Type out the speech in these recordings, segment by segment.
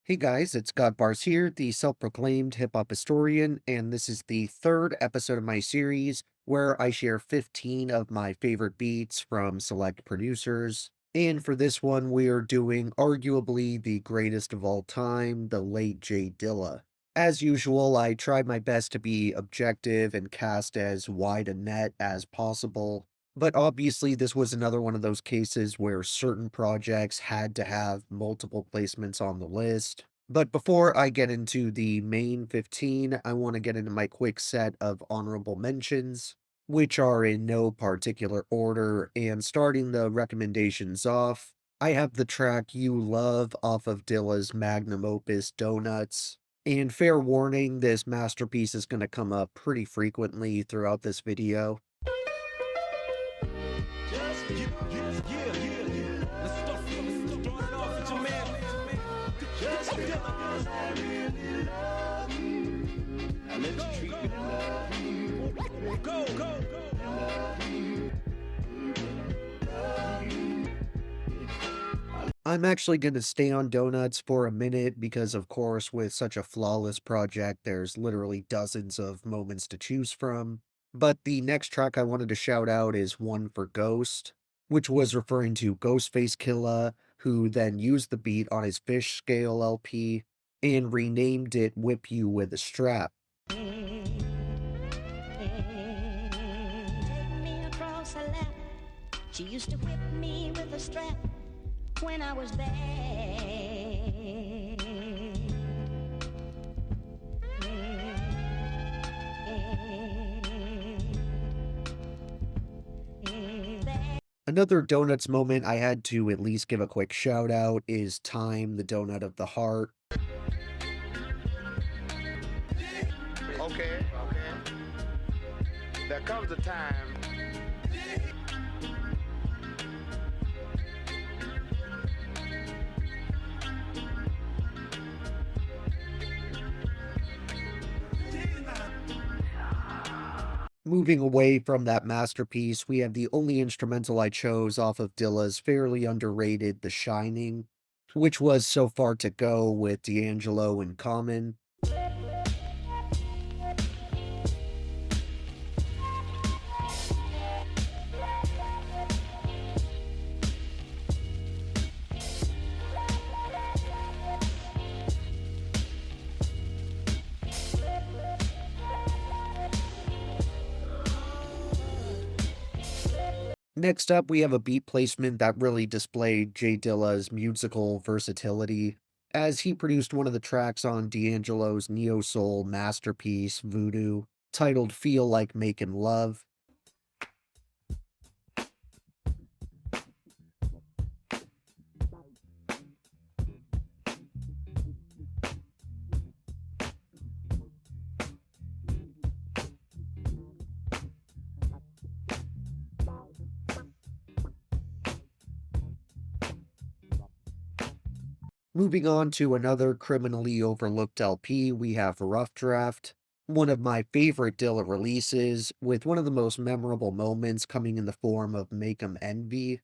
Hey guys, it's God Bars here, the self-proclaimed hip-hop historian, and this is the third episode of my series where I share 15 of my favorite beats from select producers. And for this one, we are doing arguably the greatest of all time, the late Dilla. As usual, I tried my best to be objective and cast as wide a net as possible. But obviously, this was another one of those cases where certain projects had to have multiple placements on the list. But before I get into the main 15, I want to get into my quick set of honorable mentions, which are in no particular order. And starting the recommendations off, I have the track You Love off of Dilla's magnum opus Donuts. And fair warning, this masterpiece is going to come up pretty frequently throughout this video. I'm actually going to stay on Donuts for a minute because, of course, with such a flawless project, there's literally dozens of moments to choose from. But the next track I wanted to shout out is one for Ghost, which was referring to Ghostface Killa, who then used the beat on his Fish Scale LP and renamed it Whip You With a Strap. She used to whip me with a strap when I was bad. Another Donuts moment I had to at least give a quick shout out is Time, the Donut of the Heart. Okay. There comes a time. Moving away from that masterpiece, we have the only instrumental I chose off of Dilla's fairly underrated The Shining, which was So Far to Go with D'Angelo and Common. Next up, we have a beat placement that really displayed Dilla's musical versatility, as he produced one of the tracks on D'Angelo's neo-soul masterpiece, Voodoo, titled Feel Like Makin' Love. Moving on to another criminally overlooked LP, we have Rough Draft, one of my favorite Dilla releases, with one of the most memorable moments coming in the form of Make 'Em Envy.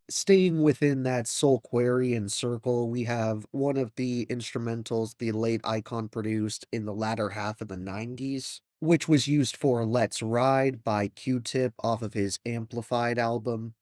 Staying within that Soulquarian circle, we have one of the instrumentals the late Icon produced in the latter half of the 90s, which was used for Let's Ride by Q-Tip off of his Amplified album.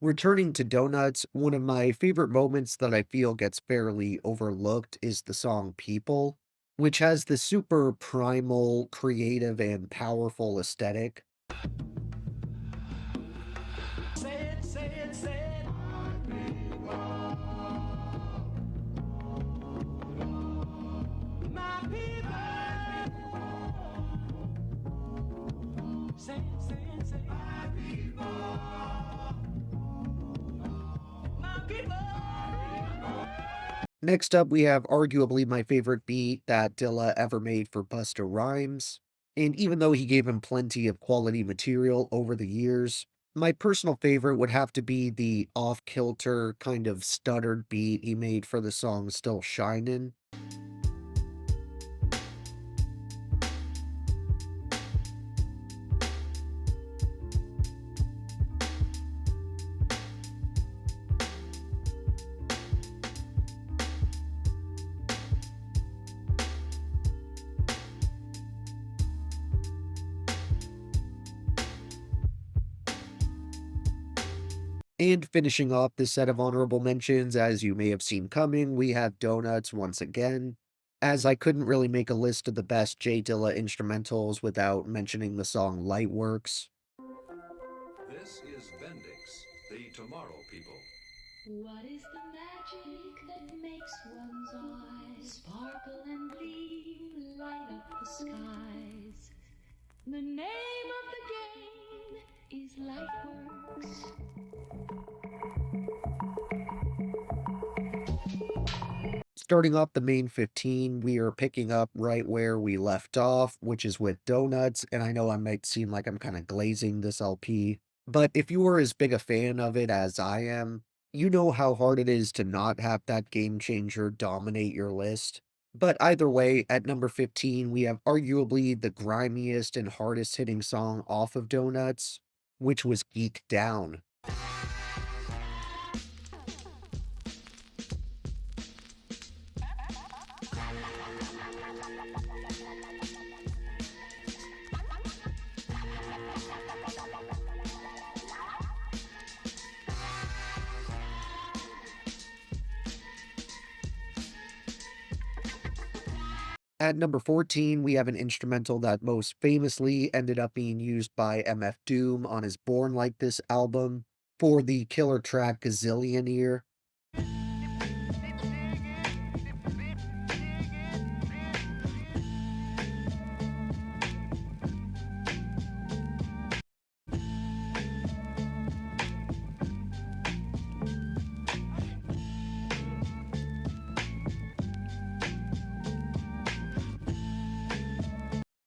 Returning to Donuts, one of my favorite moments that I feel gets fairly overlooked is the song People, which has this super primal, creative, and powerful aesthetic. My Next up, we have arguably my favorite beat that Dilla ever made for Busta Rhymes. And even though he gave him plenty of quality material over the years, my personal favorite would have to be the off-kilter, kind of stuttered beat he made for the song Still Shinin'. And finishing off this set of honorable mentions, as you may have seen coming, we have Donuts once again, as I couldn't really make a list of the best J Dilla instrumentals without mentioning the song Lightworks. This is Bendix, the Tomorrow People. What is the magic that makes one's eyes sparkle and gleam, light up the skies? The name of the game is Lightworks. Starting off the main 15, we are picking up right where we left off, which is with Donuts, and I know I might seem like I'm kind of glazing this LP, but if you were as big a fan of it as I am, you know how hard it is to not have that game changer dominate your list. But either way, at number 15, we have arguably the grimiest and hardest hitting song off of Donuts, which was Geek Down. At number 14, we have an instrumental that most famously ended up being used by MF Doom on his Born Like This album for the killer track Gazillion Ear.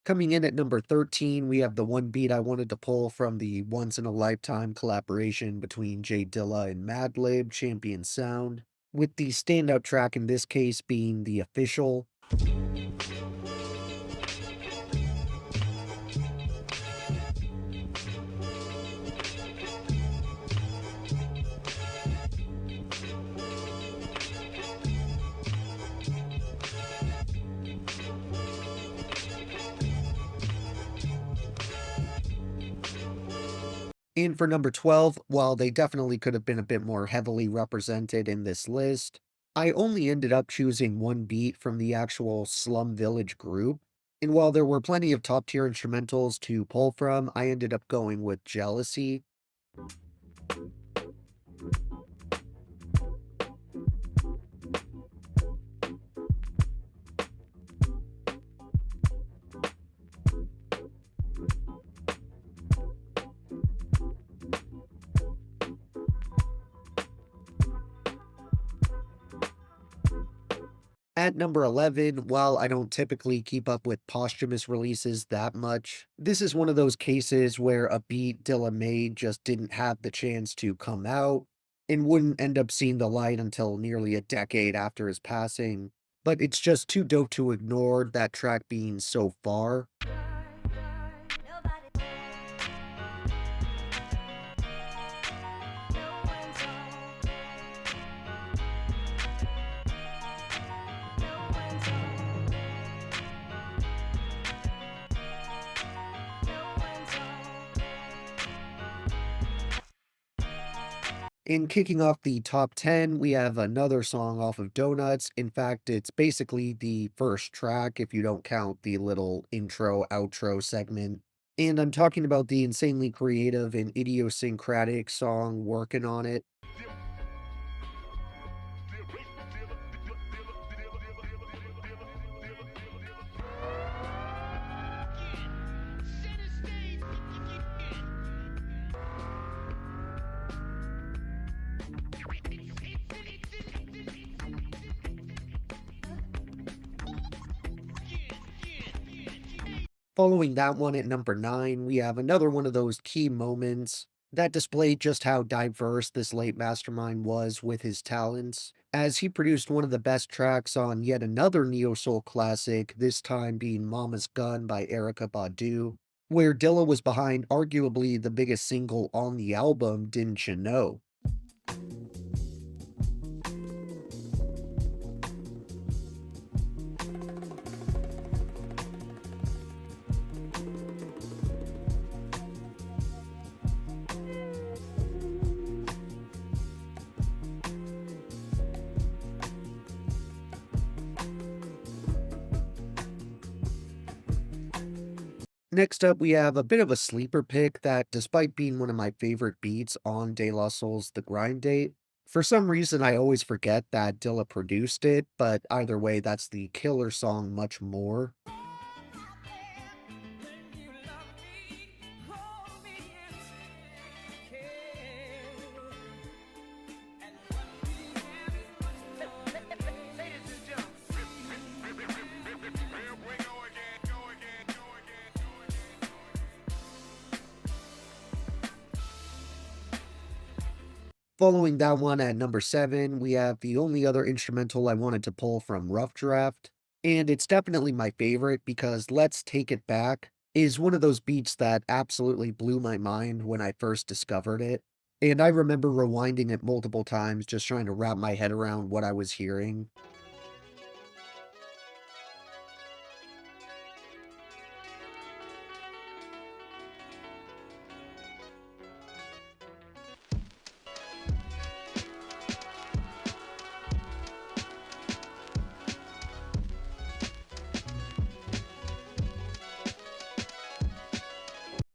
Coming in at number 13, we have the one beat I wanted to pull from the once-in-a-lifetime collaboration between J Dilla and Madlib, Champion Sound, with the standout track in this case being The Official. And for number 12, while they definitely could have been a bit more heavily represented in this list, I only ended up choosing one beat from the actual Slum Village group. And while there were plenty of top tier instrumentals to pull from, I ended up going with Jealousy. At number 11, while I don't typically keep up with posthumous releases that much, this is one of those cases where a beat Dilla made just didn't have the chance to come out and wouldn't end up seeing the light until nearly a decade after his passing. But it's just too dope to ignore that track being So Far. In kicking off the top 10, we have another song off of Donuts. In fact, it's basically the first track if you don't count the little intro outro segment. And I'm talking about the insanely creative and idiosyncratic song Workinonit. Following that one at number 9, we have another one of those key moments that displayed just how diverse this late mastermind was with his talents, as he produced one of the best tracks on yet another neo-soul classic, this time being Mama's Gun by Erykah Badu, where Dilla was behind arguably the biggest single on the album, Didn't You Know? Next up, we have a bit of a sleeper pick that, despite being one of my favorite beats on De La Soul's The Grind Date, for some reason I always forget that Dilla produced it, but either way, that's the killer song Much More. Following that one at number 7, we have the only other instrumental I wanted to pull from Rough Draft, and it's definitely my favorite because Let's Take It Back is one of those beats that absolutely blew my mind when I first discovered it, and I remember rewinding it multiple times just trying to wrap my head around what I was hearing.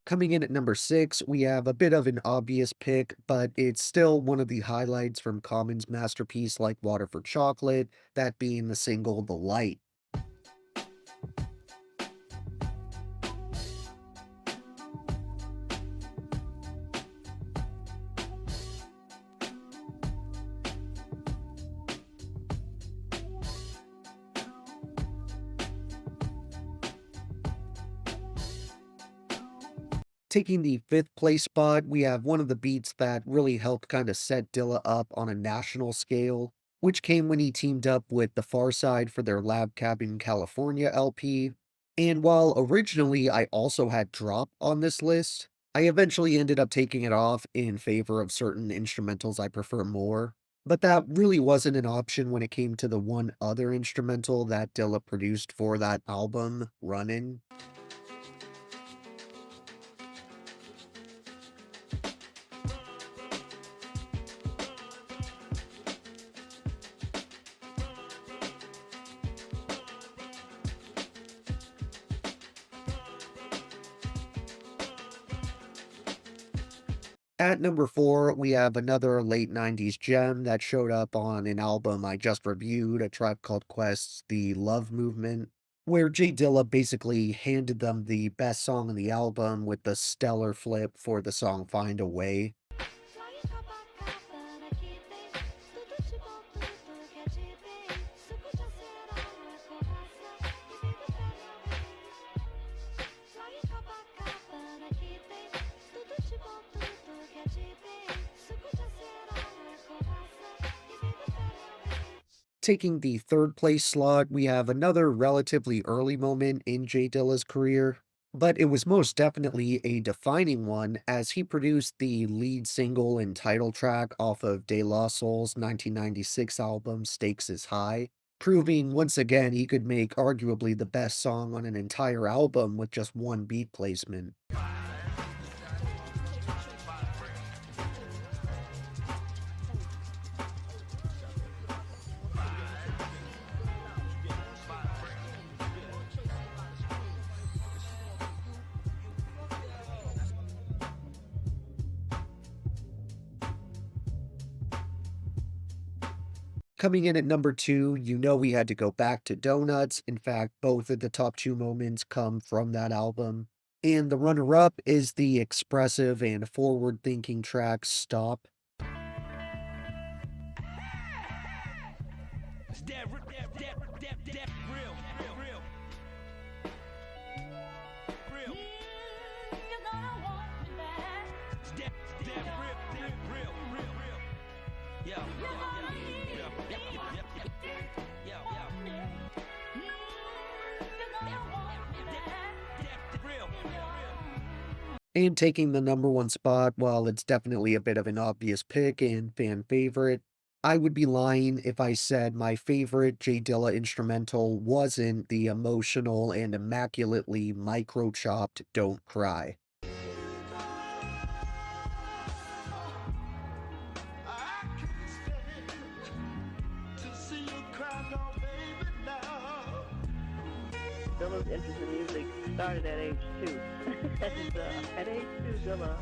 Coming in at number 6, we have a bit of an obvious pick, but it's still one of the highlights from Common's masterpiece like Water for Chocolate, that being the single The Light. Taking the 5th place spot, we have one of the beats that really helped kind of set Dilla up on a national scale, which came when he teamed up with The Pharcyde for their Lab Cabin California LP. And while originally I also had Drop on this list, I eventually ended up taking it off in favor of certain instrumentals I prefer more. But that really wasn't an option when it came to the one other instrumental that Dilla produced for that album, Runnin. At number 4, we have another late 90s gem that showed up on an album I just reviewed, A Tribe Called Quest's The Love Movement, where Jay Dilla basically handed them the best song on the album with the stellar flip for the song Find a Way. Taking the 3rd place slot, we have another relatively early moment in Jay Dilla's career, but it was most definitely a defining one as he produced the lead single and title track off of De La Soul's 1996 album Stakes is High, proving once again he could make arguably the best song on an entire album with just one beat placement. Coming in at number 2, you know we had to go back to Donuts. In fact, both of the top 2 moments come from that album. And the runner-up is the expressive and forward-thinking track Stop. And taking the number one spot, while it's definitely a bit of an obvious pick and fan favorite, I would be lying if I said my favorite J Dilla instrumental wasn't the emotional and immaculately micro-chopped Don't Cry. I can't stand to see you cry, no, baby, now. Dilla's interest in music started at age 2. At age 2, Dilla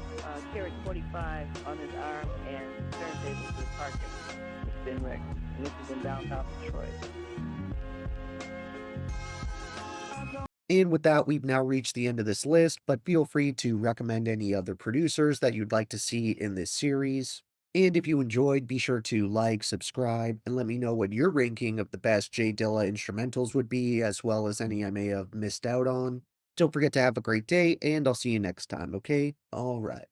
carried 45 on his arm and turntables with Parker, the spin record. And this is in downtown Detroit. And with that, we've now reached the end of this list, but feel free to recommend any other producers that you'd like to see in this series. And if you enjoyed, be sure to like, subscribe, and let me know what your ranking of the best J Dilla instrumentals would be, as well as any I may have missed out on. Don't forget to have a great day, and I'll see you next time, okay? Alright.